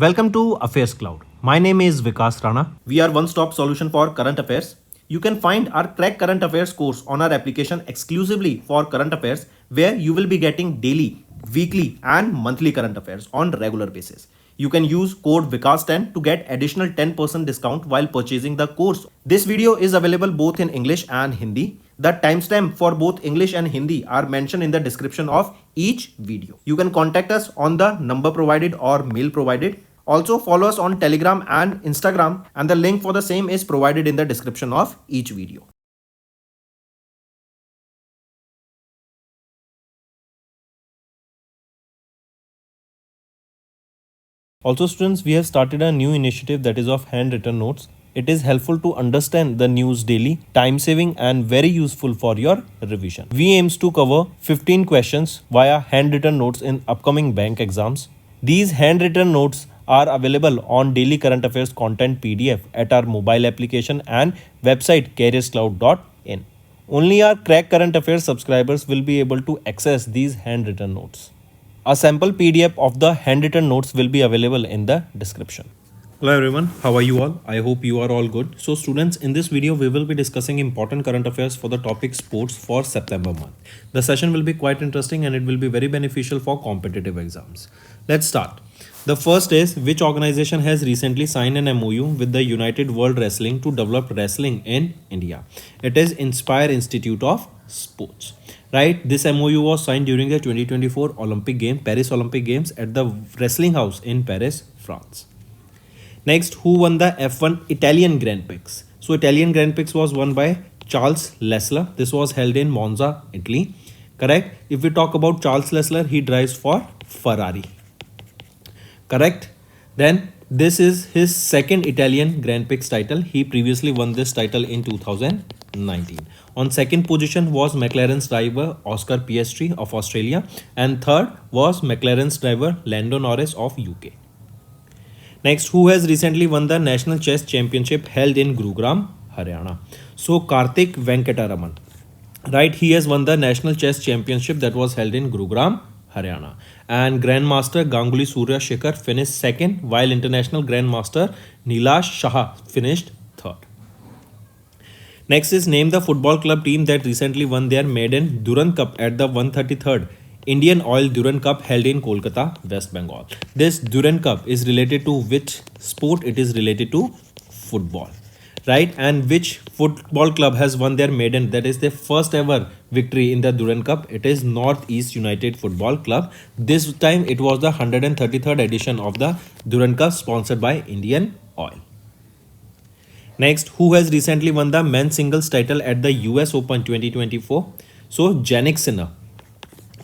Welcome to AffairsCloud. My name is Vikas Rana. We are one-stop solution for current affairs. You can find our Crack Current Affairs course on our application exclusively for current affairs, where you will be getting daily, weekly and monthly current affairs on regular basis. You can use code VIKAS10 to get additional 10% discount while purchasing the course. This video is available both in English and Hindi. The timestamp for both English and Hindi are mentioned in the description of each video. You can contact us on the number provided or mail provided. Also follow us on Telegram and Instagram, and the link for the same is provided in the description of each video. Also students, we have started a new initiative that is of handwritten notes. It is helpful to understand the news daily, time saving and very useful for your revision. We aims to cover 15 questions via handwritten notes in upcoming bank exams. These handwritten notes are available on daily current affairs content PDF at our mobile application and website careerscloud.in. Only our Crack Current Affairs subscribers will be able to access these handwritten notes. A sample PDF of the handwritten notes will be available in the description. Hello everyone, how are you all? I hope you are all good. So students, in this video we will be discussing important current affairs for the topic sports for September month. The session will be quite interesting and it will be very beneficial for competitive exams. Let's start. The first is, which organization has recently signed an MOU with the United World Wrestling to develop wrestling in India? It is Inspire Institute of Sports. Right, this MOU was signed during the 2024 Paris Olympic Games at the Wrestling House in Paris, France. Next, who won the F1 Italian Grand Prix? So Italian Grand Prix was won by Charles Leclerc. This was held in Monza, Italy. Correct. If we talk about Charles Leclerc, he drives for Ferrari. Correct. Then this is his second Italian Grand Prix title. He previously won this title in 2019. On second position was McLaren's driver Oscar Piastri of Australia, and third was McLaren's driver Lando Norris of UK. Next, who has recently won the National Chess Championship held in Gurugram, Haryana? So Karthik Venkataraman. Right, he has won the National Chess Championship that was held in Gurugram, Haryana. And Grandmaster Ganguly Surya Shekhar finished second, while International Grandmaster Nilash Shah finished third. Next is, name the football club team that recently won their maiden Durand Cup at the 133rd Indian Oil Durand Cup held in Kolkata, West Bengal. This Durand Cup is related to which sport? It is related to football. Right, and which football club has won their maiden, that is their first ever victory in the Durand Cup? It is Northeast United Football Club. This time it was the 133rd edition of the Durand Cup sponsored by Indian Oil. Next, who has recently won the men's singles title at the US Open 2024? So Jannik Sinner.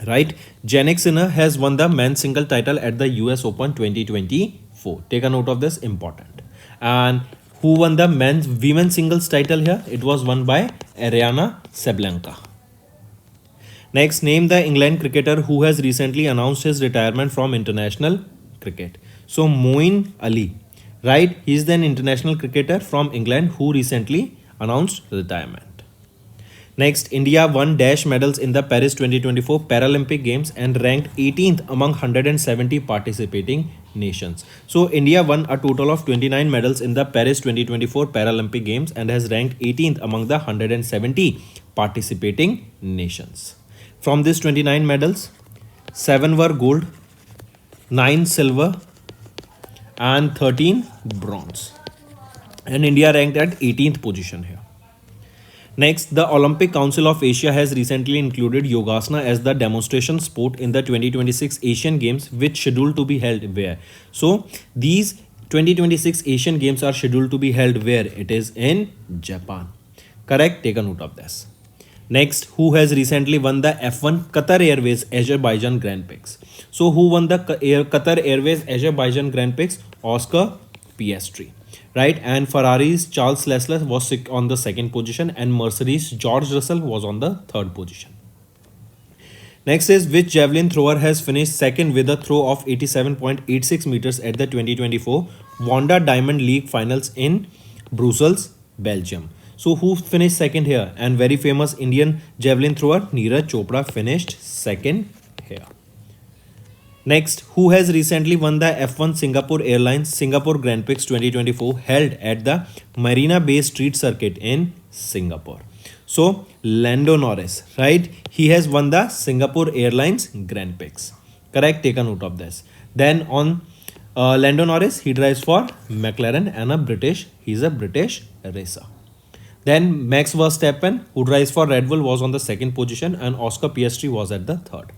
Right, Jannik Sinner has won the men's single title at the US Open 2024. Take a note of this, important. And who won the women's singles title here? It was won by Aryna Sabalenka. Next, name the England cricketer who has recently announced his retirement from international cricket. So Moeen Ali. Right, he is an international cricketer from England who recently announced retirement. Next, India won dash medals in the Paris 2024 Paralympic Games and ranked 18th among 170 participating nations. So India won a total of 29 medals in the Paris 2024 Paralympic Games and has ranked 18th among the 170 participating nations. From these 29 medals, 7 were gold, 9 silver and 13 bronze. And India ranked at 18th position here. Next, the Olympic Council of Asia has recently included Yogasana as the demonstration sport in the 2026 Asian Games, which scheduled to be held where? So these 2026 Asian Games are scheduled to be held where? It is in Japan. Correct? Take a note of this. Next, who has recently won the F1 Qatar Airways Azerbaijan Grand Prix? So who won the Qatar Airways Azerbaijan Grand Prix? Oscar Piastri. Right, and Ferrari's Charles Leclerc was on the second position and Mercedes George Russell was on the third position. Next is, which javelin thrower has finished second with a throw of 87.86 meters at the 2024 Wanda Diamond League finals in Brussels, Belgium? So who finished second here? And very famous Indian javelin thrower Neeraj Chopra finished second here. Next, who has recently won the F1 Singapore Airlines Singapore Grand Prix 2024 held at the Marina Bay Street Circuit in Singapore? So, Lando Norris, right? He has won the Singapore Airlines Grand Prix. Correct? Take a note of this. Then on Lando Norris, he drives for McLaren and he's a British racer. Then Max Verstappen, who drives for Red Bull, was on the second position and Oscar Piastri was at the third.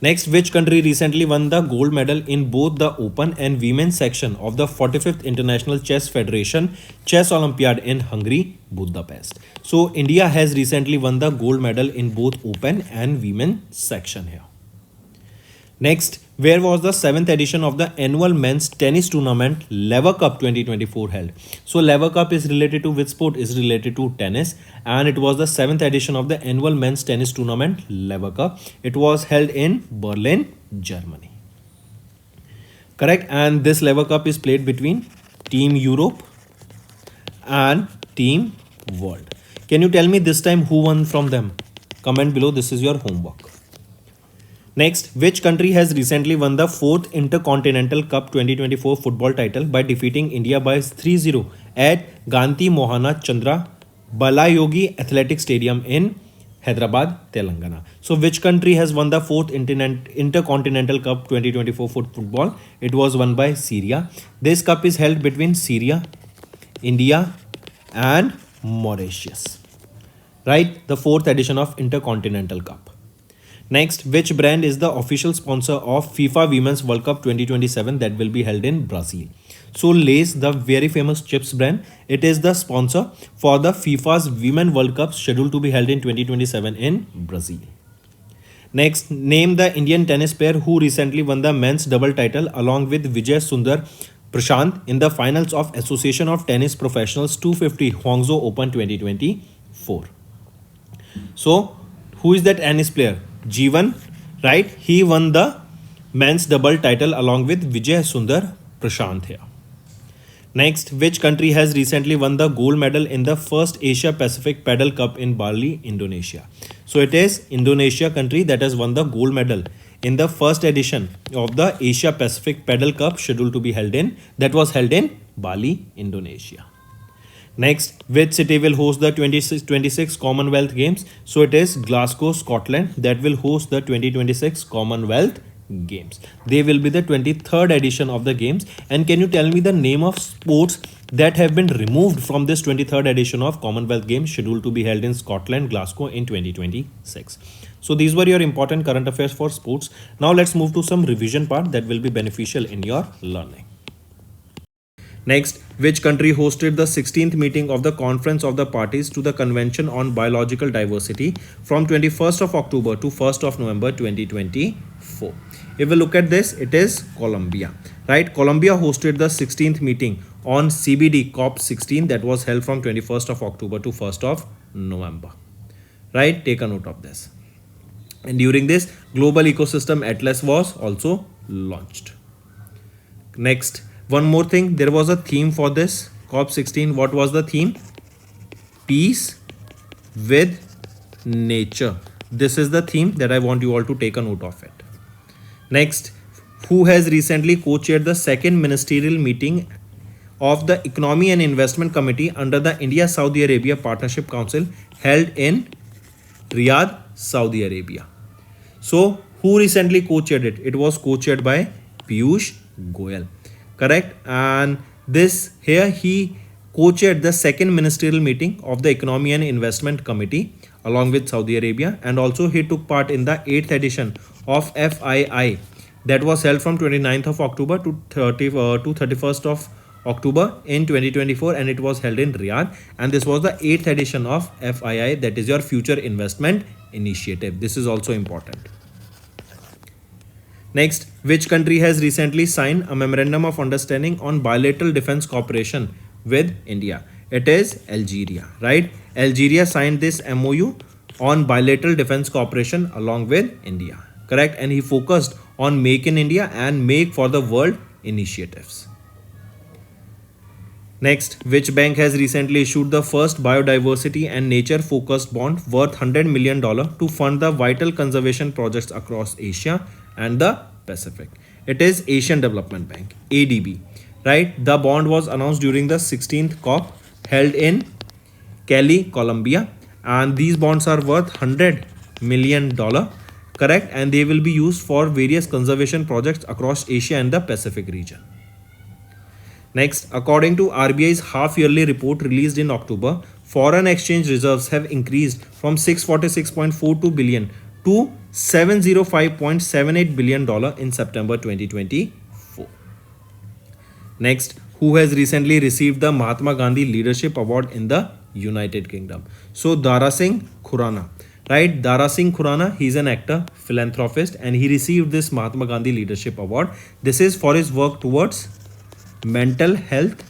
Next, which country recently won the gold medal in both the open and women's section of the 45th International Chess Federation Chess Olympiad in Hungary, Budapest? So, India has recently won the gold medal in both open and women's section here. Next, where was the 7th edition of the annual men's tennis tournament Lever Cup 2024 held? So Lever Cup is related to which sport? Is related to tennis, and it was the 7th edition of the annual men's tennis tournament Lever Cup. It was held in Berlin, Germany. Correct? And this Lever Cup is played between Team Europe and Team World. Can you tell me this time who won from them? Comment below. This is your homework. Next, which country has recently won the 4th Intercontinental Cup 2024 football title by defeating India by 3-0 at Gandhi Mohana Chandra Balayogi Athletic Stadium in Hyderabad, Telangana? So, which country has won the 4th Intercontinental Cup 2024 football? It was won by Syria. This cup is held between Syria, India and Mauritius. Right? The 4th edition of Intercontinental Cup. Next, which brand is the official sponsor of FIFA Women's World Cup 2027 that will be held in Brazil? So Lay's, the very famous chips brand, it is the sponsor for the FIFA's Women World Cup scheduled to be held in 2027 in Brazil. Next, name the Indian tennis player who recently won the men's double title along with Vijay Sundar Prashant in the finals of Association of Tennis Professionals 250 Hangzhou Open 2024. So, who is that tennis player? Jeevan, right? He won the men's double title along with Vijay Sundar Prashant here. Next, which country has recently won the gold medal in the first Asia Pacific Paddle Cup in Bali, Indonesia? So it is Indonesia country that has won the gold medal in the first edition of the Asia Pacific Paddle Cup scheduled to be held in Bali, Indonesia. Next, which city will host the 2026 Commonwealth Games? So it is Glasgow, Scotland that will host the 2026 Commonwealth Games. They will be the 23rd edition of the games. And can you tell me the name of sports that have been removed from this 23rd edition of Commonwealth Games scheduled to be held in Scotland, Glasgow in 2026? So these were your important current affairs for sports. Now let's move to some revision part that will be beneficial in your learning. Next, which country hosted the 16th meeting of the Conference of the Parties to the Convention on Biological Diversity from 21st of October to 1st of November 2024? If we look at this, it is Colombia, right? Colombia hosted the 16th meeting on CBD COP16 that was held from 21st of October to 1st of November, right? Take a note of this. And during this, Global Ecosystem Atlas was also launched. Next, one more thing, there was a theme for this COP16. What was the theme? Peace with nature. This is the theme that I want you all to take a note of it. Next, who has recently co-chaired the second ministerial meeting of the Economy and Investment Committee under the India-Saudi Arabia Partnership Council held in Riyadh, Saudi Arabia? So, who recently co-chaired it? It was co-chaired by Piyush Goyal. Correct? And this here he co-chaired the second ministerial meeting of the Economy and Investment Committee along with Saudi Arabia, and also he took part in the 8th edition of FII that was held from 29th of October to 31st of October in 2024, and it was held in Riyadh, and this was the 8th edition of FII, that is your Future Investment Initiative. This is also important. Next, which country has recently signed a memorandum of understanding on bilateral defense cooperation with India? It is Algeria, right? Algeria signed this MOU on bilateral defense cooperation along with India, correct? And he focused on Make in India and Make for the World initiatives. Next, which bank has recently issued the first biodiversity and nature focused bond worth $100 million to fund the vital conservation projects across Asia and the Pacific. It is Asian Development Bank, ADB, right? The bond was announced during the 16th COP held in Cali, Colombia, and these bonds are worth $100 million, correct? And they will be used for various conservation projects across Asia and the Pacific region. Next, according to RBI's half-yearly report released in October, foreign exchange reserves have increased from 646.42 billion to $705.78 billion in September 2024. Next, who has recently received the Mahatma Gandhi Leadership Award in the United Kingdom? So Dara Singh Khurana, right? Dara Singh Khurana, he's an actor, philanthropist, and he received this Mahatma Gandhi Leadership Award. This is for his work towards mental health,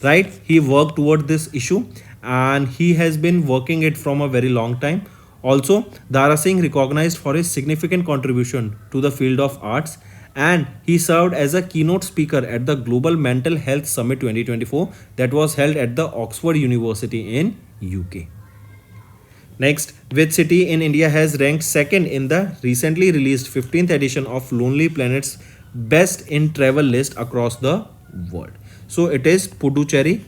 right? He worked toward this issue and he has been working it from a very long time. Also, Dara Singh recognized for his significant contribution to the field of arts, and he served as a keynote speaker at the Global Mental Health Summit 2024 that was held at the Oxford University in UK. Next, which city in India has ranked second in the recently released 15th edition of Lonely Planet's Best in Travel list across the world? So it is Puducherry,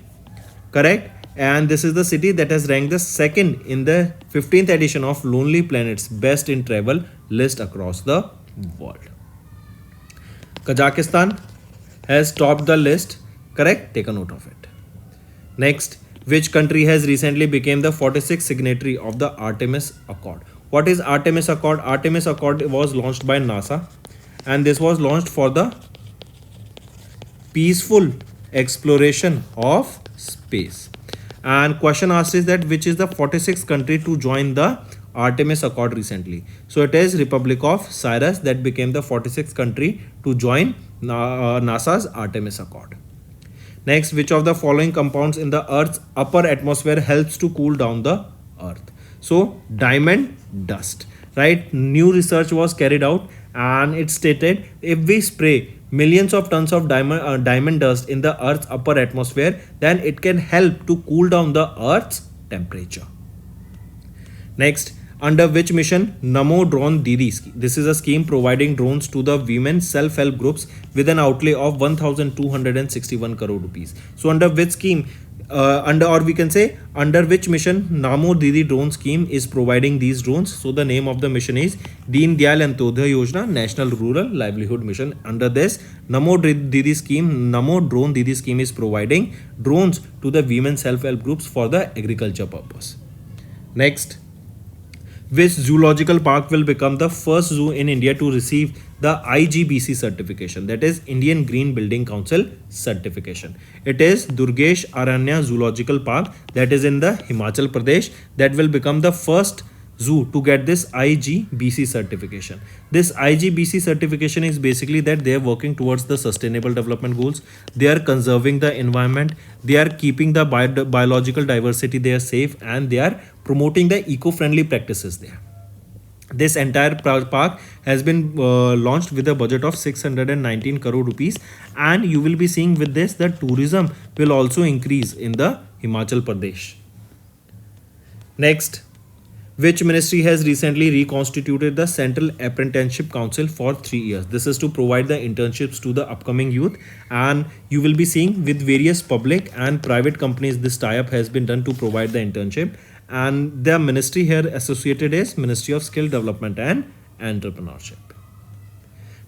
correct? And this is the city that has ranked the second in the 15th edition of Lonely Planet's Best in Travel list across the world. Kazakhstan has topped the list, correct? Take a note of it. Next, which country has recently become the 46th signatory of the Artemis Accord? What is Artemis Accord? Artemis Accord was launched by NASA, and this was launched for the peaceful exploration of space. And question asked is that which is the 46th country to join the Artemis Accord recently? So it is Republic of Cyprus that became the 46th country to join NASA's Artemis Accord. Next, which of the following compounds in the Earth's upper atmosphere helps to cool down the Earth? So diamond dust, right? New research was carried out and it stated if we spray millions of tons of diamond dust in the Earth's upper atmosphere, then it can help to cool down the Earth's temperature. Next, under which mission Namo Drone Didi? This is a scheme providing drones to the women self-help groups with an outlay of 1,261 crore rupees. So under which scheme, under which mission Namo Didi drone scheme is providing these drones? So the name of the mission is Deen Dayal Antyodaya Yojana National Rural Livelihood Mission. Under this Namo Drone Didi scheme is providing drones to the women self-help groups for the agriculture purpose. Next, which zoological park will become the first zoo in India to receive the IGBC certification, that is Indian Green Building Council certification? It is Durgesh Aranya Zoological Park that is in the Himachal Pradesh that will become the first zoo to get this IGBC certification. This IGBC certification is basically that they are working towards the sustainable development goals, they are conserving the environment, they are keeping the biological diversity there safe, and they are promoting the eco-friendly practices there. This entire park has been launched with a budget of 619 crore rupees, and you will be seeing with this that tourism will also increase in the Himachal Pradesh. Next, which ministry has recently reconstituted the Central Apprenticeship Council for 3 years? This is to provide the internships to the upcoming youth, and you will be seeing with various public and private companies this tie-up has been done to provide the internship, and the ministry here associated is Ministry of Skill Development and Entrepreneurship.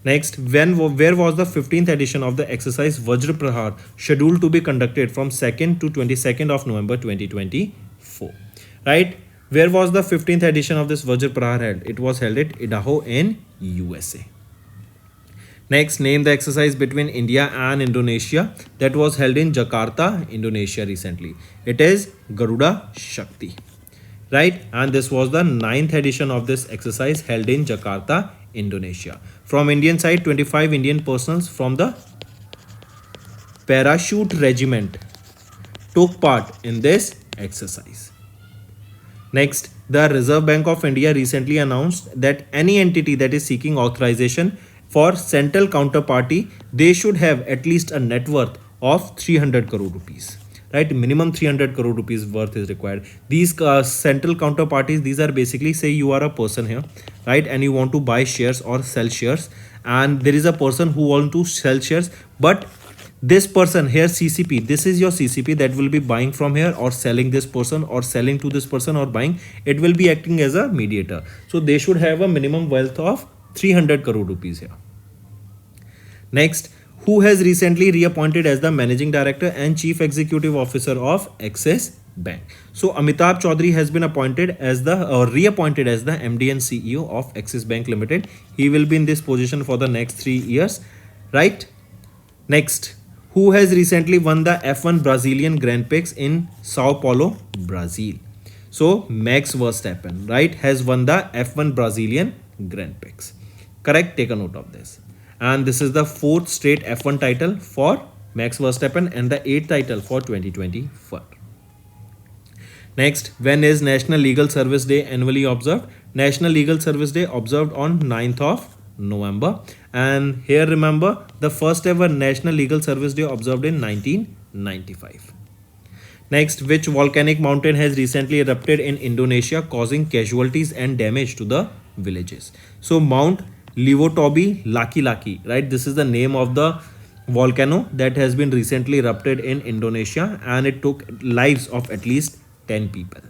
Next, where was the 15th edition of the exercise Vajra Prahar scheduled to be conducted from 2nd to 22nd of November 2024? Right? Where was the 15th edition of this Vajra Prahar held? It was held at Idaho in USA. Next, name the exercise between India and Indonesia that was held in Jakarta, Indonesia recently. It is Garuda Shakti. Right? And this was the 9th edition of this exercise held in Jakarta, Indonesia. From Indian side, 25 Indian personnel from the Parachute Regiment took part in this exercise. Next, the Reserve Bank of India recently announced that any entity that is seeking authorization for central counterparty, they should have at least a net worth of 300 crore rupees. right? Minimum 300 crore rupees worth is required. These central counterparties, these are basically, say you are a person here, right, and you want to buy shares or sell shares, and there is a person who want to sell shares, but this person here, CCP, this is your CCP that will be buying from here or selling this person or selling to this person or buying, it will be acting as a mediator. So they should have a minimum wealth of 300 crore rupees here. Next, who has recently reappointed as the Managing Director and Chief Executive Officer of Axis Bank? So Amitabh Chaudhary has been appointed as the reappointed as the MD and CEO of Axis Bank Limited. He will be in this position for the next 3 years, right? Next, who has recently won the F1 Brazilian Grand Prix in Sao Paulo, Brazil? So Max Verstappen, right, has won the F1 Brazilian Grand Prix. Correct, take a note of this. And this is the 4th straight F1 title for Max Verstappen and the 8th title for 2024. Next, when is National Legal Service Day annually observed? National Legal Service Day observed on 9th of November. And here remember, the first ever National Legal Service Day observed in 1995. Next, which volcanic mountain has recently erupted in Indonesia, causing casualties and damage to the villages? So Mount Lewotobi Laki, right? This is the name of the volcano that has been recently erupted in Indonesia, and it took lives of at least 10 people.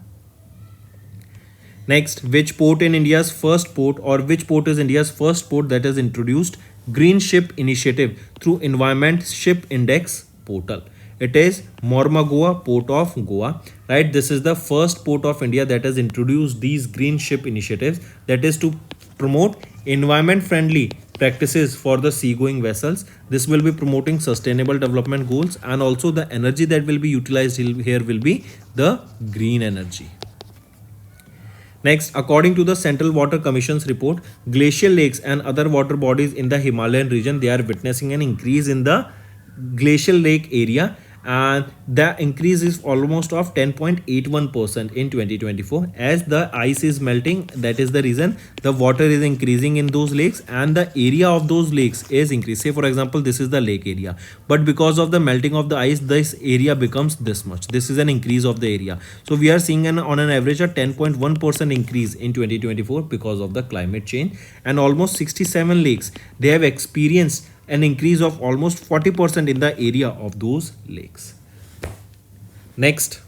Next, which port in India's first port, or which port is India's first port that has introduced Green Ship Initiative through Environment Ship Index portal? It is Mormugao Port of Goa, right? This is the first port of India that has introduced these green ship initiatives, that is to promote environment friendly practices for the seagoing vessels. This will be promoting sustainable development goals, and also the energy that will be utilized here will be the green energy. Next, according to the Central Water Commission's report, glacial lakes and other water bodies in the Himalayan region, they are witnessing an increase in the glacial lake area, and the increase is almost of 10.81% in 2024 as the ice is melting. That is the reason the water is increasing in those lakes, and the area of those lakes is increased. Say for example, this is the lake area, but because of the melting of the ice, this area becomes this much. This is an increase of the area. So we are seeing on an average a 10.1% increase in 2024 because of the climate change, and almost 67 lakes, they have experienced an increase of almost 40% in the area of those lakes. Next,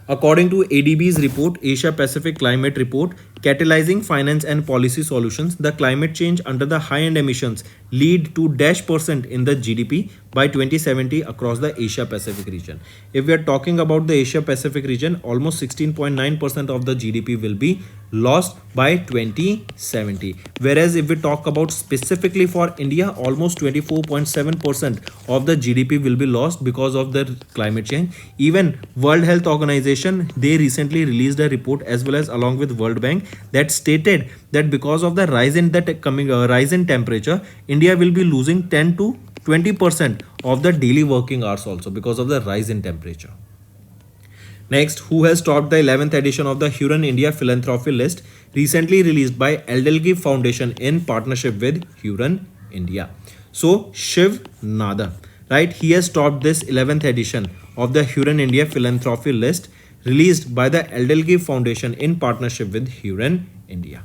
according to ADB's report, Asia Pacific Climate Report, catalyzing finance and policy solutions, the climate change under the high-end emissions lead to -% in the GDP by 2070 across the Asia Pacific region. If we are talking about the Asia Pacific region, almost 16.9% of the GDP will be lost by 2070. Whereas if we talk about specifically for India, almost 24.7% of the GDP will be lost because of the climate change. Even World Health Organization, they recently released a report, as well as along with World Bank, that stated that because of the rise in temperature, India will be losing 10 to 20% of the daily working hours also because of the rise in temperature. Next, who has topped the 11th edition of the Huron India Philanthropy List, recently released by Eldelgi Foundation in partnership with Huron India? So Shiv Nadar, right? He has topped this 11th edition of the Huron India Philanthropy List, released by the Eldelgi Foundation in partnership with Huron India.